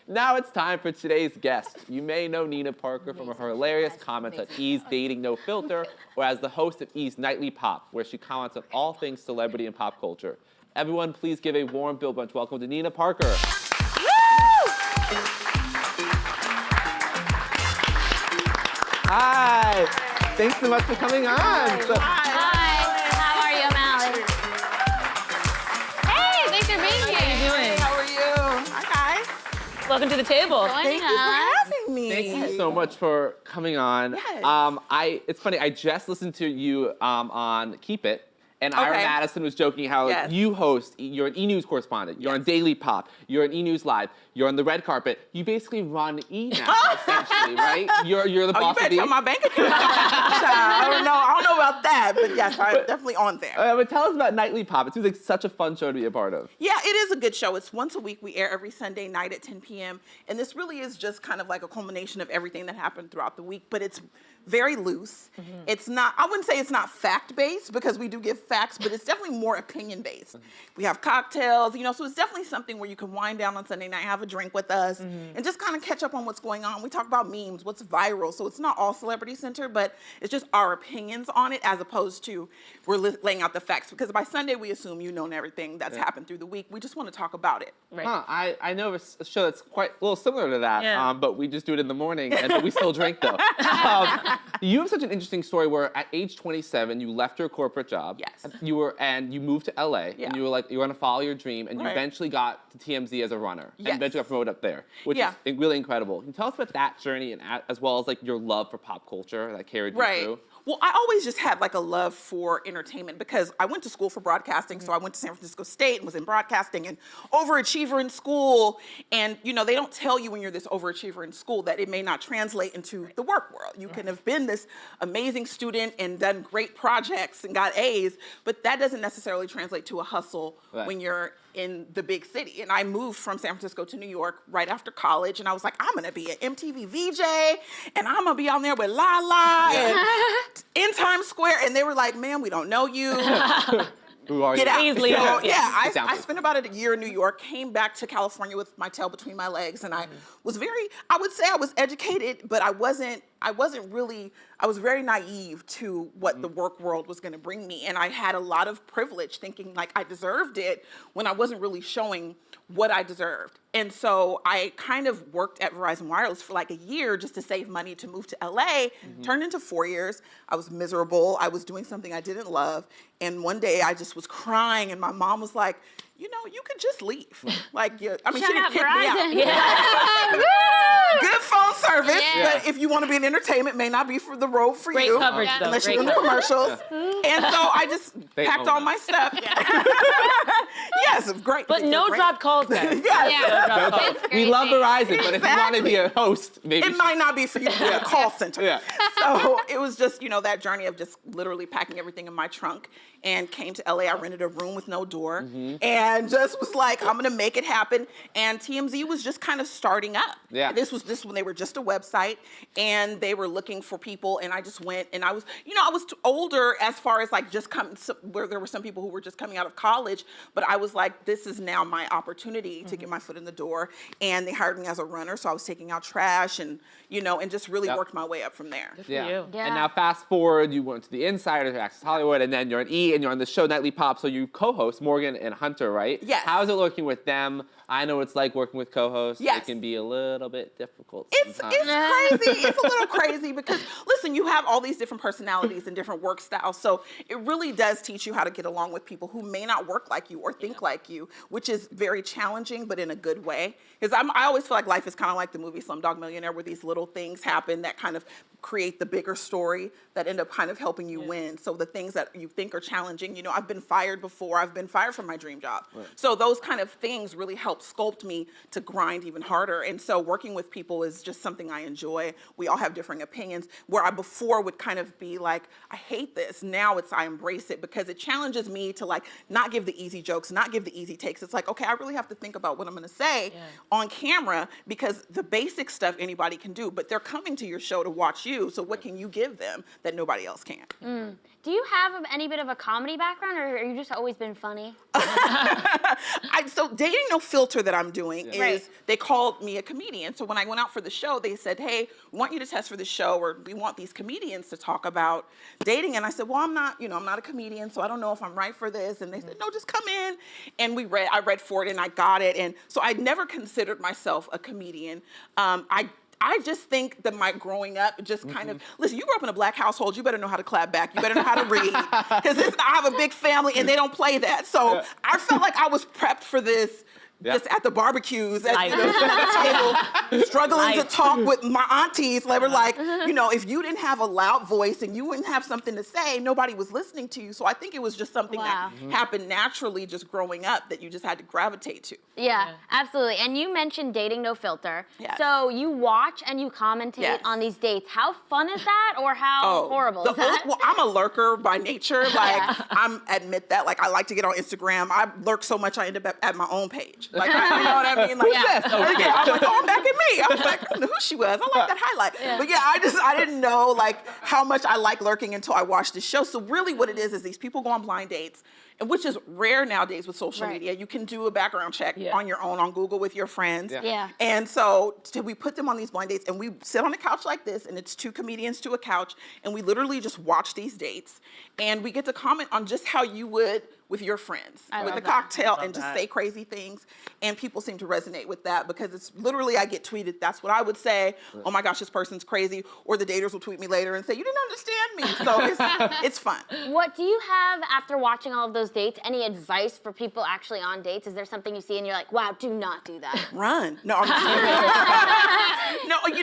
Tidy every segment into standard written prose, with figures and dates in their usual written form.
Now it's time for today's guest. You may know Nina Parker from her hilarious comments on E's Dating No Filter, or as the host of E's Nightly Pop, where she comments on all things celebrity and pop culture. Everyone, please give a warm Bill Bunch welcome to Nina Parker. Hi. Thanks so much for coming on. Hi. How are you, Mallory? Hey, thanks for being here. How you doing? How are you? Hi, guys. Welcome to the table. Thank you for having me. Thank you so much for coming on. Yes. It's funny, I just listened to you on Keep It, and Ira Madison was joking how you host, you're an E! News correspondent, you're on Daily Pop, you're on E! News Live, you're on the red carpet. You basically run E! now, essentially, right? You're the boss of E! You better tell my bank account. I don't know about that, but yes, I'm definitely on there. But tell us about Nightly Pop. It seems like such a fun show to be a part of. Yeah, it is a good show. It's once a week. We air every Sunday night at 10 p.m. And this really is just kind of like a culmination of everything that happened throughout the week, but it's very loose. It's not, I wouldn't say it's not fact-based because we do give facts, but it's definitely more opinion-based. We have cocktails, so it's definitely something where you can wind down on Sunday night, have a drink with us, and just kind of catch up on what's going on. We talk about memes, what's viral, so it's not all celebrity-centered, but it's just our opinions on it as opposed to we're laying out the facts. Because by Sunday, we assume you know everything that's happened through the week. We just want to talk about it. Right. Huh, I know a show that's quite a little similar to that, but we just do it in the morning, and we still drink, though. You have such an interesting story where at age 27, you left your corporate job. Yes. And you moved to LA, and you were like, you want to follow your dream, and you eventually got to TMZ as a runner, and eventually got promoted up there, which is really incredible. Can you tell us about that journey, and as well as like your love for pop culture that carried you through? Well, I always just had like a love for entertainment because I went to school for broadcasting. So I went to San Francisco State and was in broadcasting and overachiever in school. And, they don't tell you when you're this overachiever in school that it may not translate into the work world. You can have been this amazing student and done great projects and got A's, but that doesn't necessarily translate to a hustle when you're in the big city. And I moved from San Francisco to New York right after college. And I was like, I'm going to be an MTV VJ and I'm going to be on there with Lala and in Times Square. And they were like, man, we don't know you. Get out. Easily. So, I spent about a year in New York, came back to California with my tail between my legs. And I was I would say I was educated, but I was very naive to what the work world was going to bring me. And I had a lot of privilege thinking like I deserved it when I wasn't really showing what I deserved. And so I kind of worked at Verizon Wireless for like a year just to save money to move to LA, turned into 4 years. I was miserable. I was doing something I didn't love. And one day I just was crying and my mom was like, you could just leave. Like, she didn't kick me out. Good phone service, but if you want to be in entertainment, may not be for the road for you. Great coverage, though. Unless you're in the commercials. And so I just packed all my stuff. Yes, great. But no dropped calls, guys. We love Verizon, but if you want to be a host, maybe it might not be for you to be a call center. So it was just, that journey of just literally packing everything in my trunk and came to LA. I rented a room with no door and just was like, I'm going to make it happen. And TMZ was just kind of starting up. This was when they were just a website and they were looking for people. And I just went and I was, I was older as far as like where there were some people who were just coming out of college, but I was like, this is now my opportunity to get my foot in the door. And they hired me as a runner. So I was taking out trash and, and just really worked my way up from there. Good for you. And now fast forward, you went to The Insider, to Access Hollywood, and then you're on E! And you're on the show Nightly Pop, so you co-host Morgan and Hunter, right? Yes. How's it working with them? I know it's like working with co-hosts. Yes. It can be a little bit difficult It's sometimes. crazy. It's a little crazy because, listen, you have all these different personalities and different work styles, so it really does teach you how to get along with people who may not work like you or think like you, which is very challenging, but in a good way. Because I always feel like life is kind of like the movie Slumdog Millionaire, where these little things happen that kind of create the bigger story that end up kind of helping you win. So the things that you think are challenging, I've been fired before. I've been fired from my dream job. So those kind of things really help sculpt me to grind even harder. And so working with people is just something I enjoy. We all have different opinions. Where I before would kind of be like, I hate this. Now I embrace it because it challenges me to like not give the easy jokes, not give the easy takes. It's like, okay, I really have to think about what I'm going to say on camera because the basic stuff anybody can do, but they're coming to your show to watch you. So what can you give them that nobody else can? Do you have any bit of a comedy background, or have you just always been funny? So Dating No Filter that I'm doing is, Right. they called me a comedian. So when I went out for the show, they said, hey, we want you to test for the show, or we want these comedians to talk about dating. And I said, well, I'm not a comedian, so I don't know if I'm right for this. And they said, no, just come in. And I read for it and I got it. And so I never considered myself a comedian. I just think that my growing up just kind of, listen, you grew up in a black household, you better know how to clap back, you better know how to read, because I have a big family and they don't play that. So I felt like I was prepped for this just at the barbecues, at the table, struggling to talk with my aunties. They were like, if you didn't have a loud voice and you wouldn't have something to say, nobody was listening to you. So I think it was just something that happened naturally just growing up that you just had to gravitate to. Yeah, absolutely. And you mentioned Dating No Filter. Yes. So you watch and you commentate on these dates. How fun is that, or how horrible is that? Well, I'm a lurker by nature. Like, I admit that. Like, I like to get on Instagram. I lurk so much I end up at my own page. Like, you know what I mean? Like, I'm like, oh, back at me. I was like, I don't know who she was. I like that highlight. Yeah. But I didn't know like how much I like lurking until I watched the show. So really what it is these people go on blind dates, and which is rare nowadays with social media. You can do a background check on your own on Google with your friends. And so we put them on these blind dates, and we sit on a couch like this, and it's two comedians to a couch, and we literally just watch these dates, and we get to comment on just how you would with your friends, with a cocktail, and just say crazy things. And people seem to resonate with that, because it's literally, I get tweeted, that's what I would say. Oh my gosh, this person's crazy. Or the daters will tweet me later and say, you didn't understand me. So it's fun. What do you have, after watching all of those dates, any advice for people actually on dates? Is there something you see and you're like, wow, do not do that? Run. No, I'm just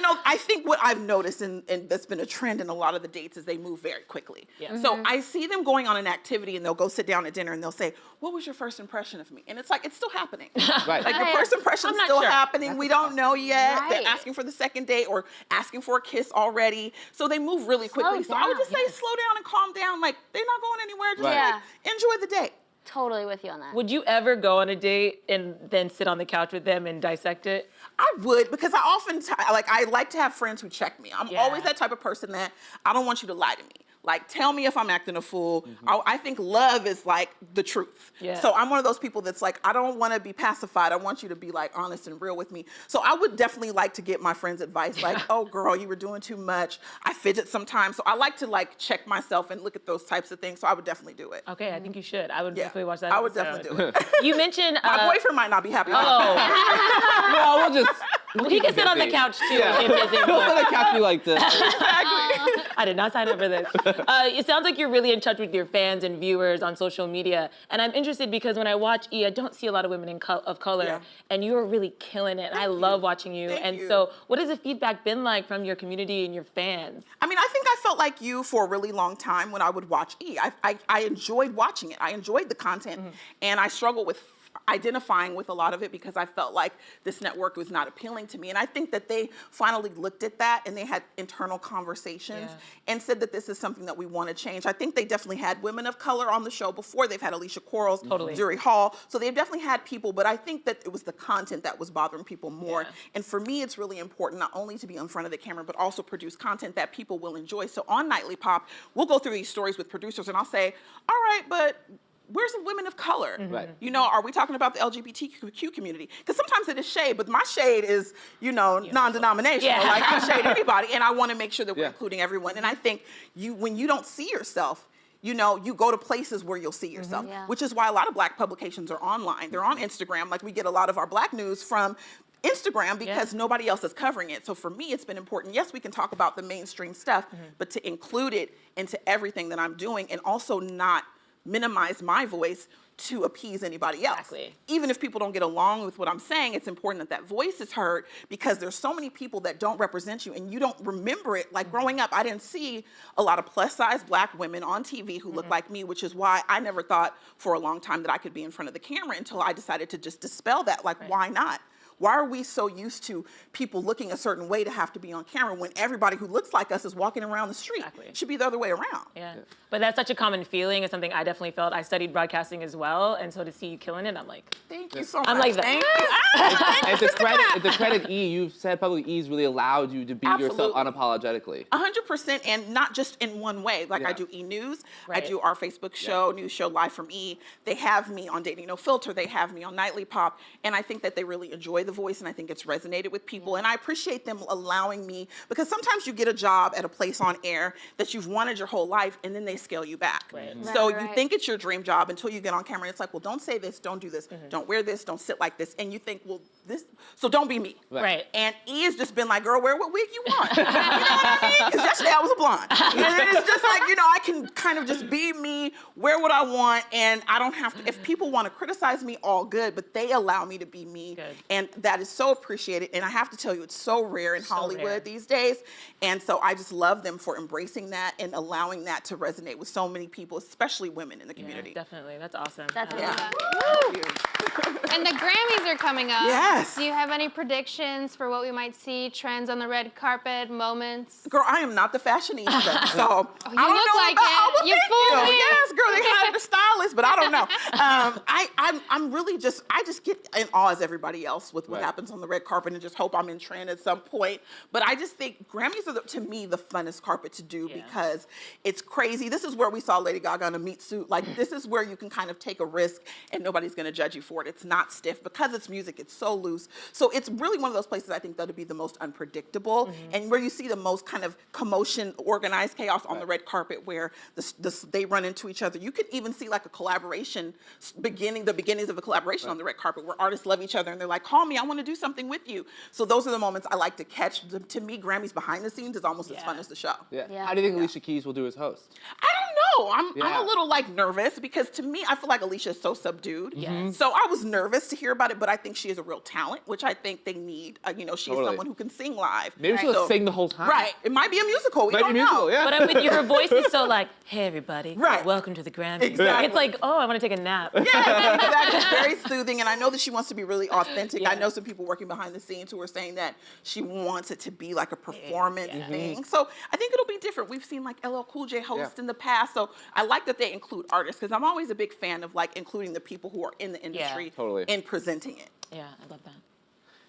No, I think what I've noticed, and that's been a trend in a lot of the dates, is they move very quickly. So I see them going on an activity, and they'll go sit down at dinner and they'll say, what was your first impression of me? And it's like, it's still happening. Like, your first impression's still happening. We don't know yet. They're asking for the second date or asking for a kiss already. So they move really quickly. So I would just say, slow down and calm down. Like, they're not going anywhere. Just like, enjoy the day. Totally with you on that. Would you ever go on a date and then sit on the couch with them and dissect it? I would, because I like to have friends who check me. I'm always that type of person that I don't want you to lie to me. Like, tell me if I'm acting a fool. I think love is like the truth. So I'm one of those people that's like, I don't want to be pacified. I want you to be like honest and real with me. So I would definitely like to get my friends' advice, like, oh girl, you were doing too much. I fidget sometimes. So I like to like check myself and look at those types of things. So I would definitely do it. Okay, I think you should. I would definitely watch that. I would definitely do it. You mentioned my boyfriend might not be happy. Well, we'll just. He can sit on the couch too. If his He'll sit on the couch be like this. I did not sign up for this. It sounds like you're really in touch with your fans and viewers on social media. And I'm interested because when I watch E, I don't see a lot of women of color. And you're really killing it. I love watching you. So what has the feedback been like from your community and your fans? I mean, I think I felt like you for a really long time when I would watch E. I enjoyed watching it. I enjoyed the content. And I struggled with identifying with a lot of it because I felt like this network was not appealing to me. And I think that they finally looked at that and they had internal conversations and said that this is something that we want to change. I think they definitely had women of color on the show before. They've had Alicia Quarles, Zuri Hall. So they've definitely had people, but I think that it was the content that was bothering people more. And for me, it's really important not only to be in front of the camera, but also produce content that people will enjoy. So on Nightly Pop, we'll go through these stories with producers and I'll say, all right, but where's the women of color? You know, are we talking about the LGBTQ community? Because sometimes it is shade, but my shade is, you know, non-denominational. Like, I shade anybody, and I want to make sure that we're including everyone. And I think when you don't see yourself, you know, you go to places where you'll see yourself, which is why a lot of Black publications are online. They're on Instagram. Like, we get a lot of our Black news from Instagram because nobody else is covering it. So for me, it's been important. Yes, we can talk about the mainstream stuff, but to include it into everything that I'm doing and also not minimize my voice to appease anybody else. Even if people don't get along with what I'm saying, it's important that that voice is heard because there's so many people that don't represent you and you don't remember it. Like growing up, I didn't see a lot of plus size Black women on TV who looked like me, which is why I never thought for a long time that I could be in front of the camera until I decided to just dispel that. Like, why not? why are we so used to people looking a certain way to have to be on camera when everybody who looks like us is walking around the street? Exactly. It should be the other way around. Yeah. But that's such a common feeling. It's something I definitely felt. I studied broadcasting as well, and so to see you killing it, I'm like, Thank you so much. I'm like that. Thank you. And to credit E, you've said publicly E's really allowed you to be yourself unapologetically. 100%, and not just in one way. Like I do E! News, I do our Facebook show, news show Live from E! They have me on Dating No Filter, they have me on Nightly Pop, and I think that they really enjoy the voice, and I think it's resonated with people, and I appreciate them allowing me, because sometimes you get a job at a place on air that you've wanted your whole life, and then they scale you back. So you think it's your dream job until you get on camera, and it's like, well, don't say this, don't do this, don't wear this, don't sit like this, and you think, well, this, so don't be me. Right. And E! has just been like, girl, wear what wig you want. You know what I mean? Because yesterday I was a blonde. And it's just like, I can kind of just be me, wear what I want, and I don't have to, if people want to criticize me, all good, but they allow me to be me. Good. And that is so appreciated. And I have to tell you, it's so rare in Hollywood these days. And so I just love them for embracing that and allowing that to resonate with so many people, especially women in the community. Yeah, definitely. That's awesome. That's Yeah. awesome. Thank you. And the Grammys are coming up. Yes. Do you have any predictions for what we might see, trends on the red carpet, moments? Girl, I am not the fashionista, so I don't you know look like about, it. well, You thank fooled you. me. Yes, girl, they hired a stylist, but I don't know. I'm really just, I just get in awe as everybody else with what happens on the red carpet and just hope I'm in trend at some point. But I just think Grammys are, to me, the funnest carpet to do because it's crazy. This is where we saw Lady Gaga in a meat suit. Like, this is where you can kind of take a risk and nobody's gonna judge you for it. It's not stiff. Because it's music, it's so loose. So it's really one of those places I think that'll be the most unpredictable and where you see the most kind of commotion, organized chaos on the red carpet where they run into each other. You could even see like a collaboration, the beginnings of a collaboration on the red carpet where artists love each other and they're like, call me, I want to do something with you. So those are the moments I like to catch. To me, Grammys behind the scenes is almost as fun as the show. Yeah. How do you think Alicia Keys will do as host? I don't know. I'm a little like nervous because to me, I feel like Alicia is so subdued. So I was nervous to hear about it, but I think she is a real talent, which I think they need. She is someone who can sing live. Maybe she'll sing the whole time. Right. It might be a musical. We don't know. Yeah. But with your voice is so like, hey everybody, Right. welcome to the Grammys. Exactly. It's like, oh, I want to take a nap. Yeah, exactly. It's very soothing, and I know that she wants to be really authentic. I know some people working behind the scenes who are saying that she wants it to be like a performance thing. So I think it'll be different. We've seen like LL Cool J host in the past, so I like that they include artists because I'm always a big fan of like including the people who are in the industry in presenting it. Yeah, I love that.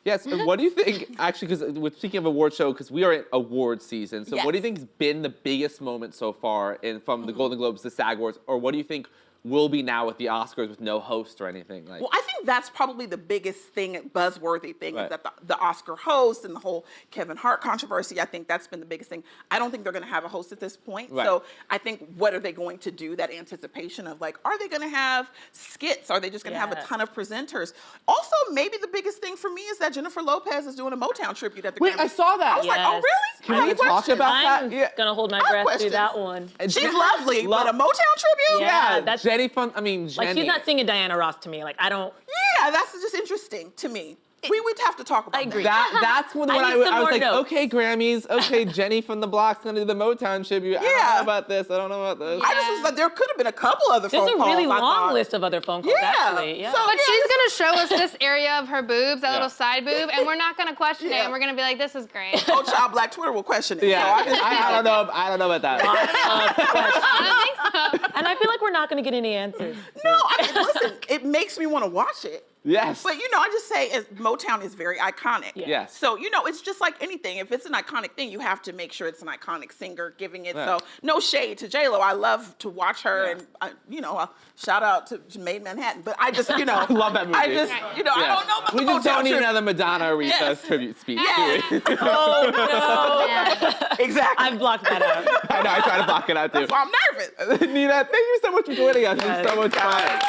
Yes, and what do you think, actually, because we're speaking of award show, because we are in award season, so what do you think has been the biggest moment so far from the Golden Globes to SAG Awards, or what do you think will be now with the Oscars with no host or anything? Like, well, I think that's probably the biggest thing, buzzworthy thing, is that the Oscar host and the whole Kevin Hart controversy, I think that's been the biggest thing. I don't think they're going to have a host at this point. So I think what are they going to do, that anticipation of like, are they going to have skits? Are they just going to have a ton of presenters? Also, maybe the biggest thing for me is that Jennifer Lopez is doing a Motown tribute at the Grammys. I saw that. I was like, oh, really? Can we talk about that? I'm going to hold my breath through that one. She's lovely, but a Motown tribute? Yeah, that's Jenny like, she's not singing Diana Ross to me. Like, I don't. Yeah, that's just interesting to me. We would have to talk about I agree. That's when I was like, okay, Grammys, okay, Jenny from the Block's gonna do the Motown tribute. I don't know about this. I don't know about this. I just was like, there could have been a couple other phone calls. There's a really long list of other phone calls, actually. Yeah. But she's gonna show us this area of her boobs, that little side boob, and we're not gonna question it. And we're gonna be like, this is great. Oh, child, Black Twitter will question it. Yeah, So I don't know. I don't know about that. I don't think so. And I feel like we're not going to get any answers. No, I mean, listen, it makes me want to watch it. Yes. But, I just say Motown is very iconic. Yes. So, it's just like anything. If it's an iconic thing, you have to make sure it's an iconic singer giving it. So, no shade to J-Lo. I love to watch her and, shout out to Made Manhattan. But I just, I love that movie. I just, I don't know about we the just don't Motown need tribute. another Madonna Aretha tribute speech. Yes. Oh, no. Yeah. Exactly. I've blocked that out. I know, I try to block it out too. So I'm nervous. Nina, thank you so much for joining us. It's been so much fun.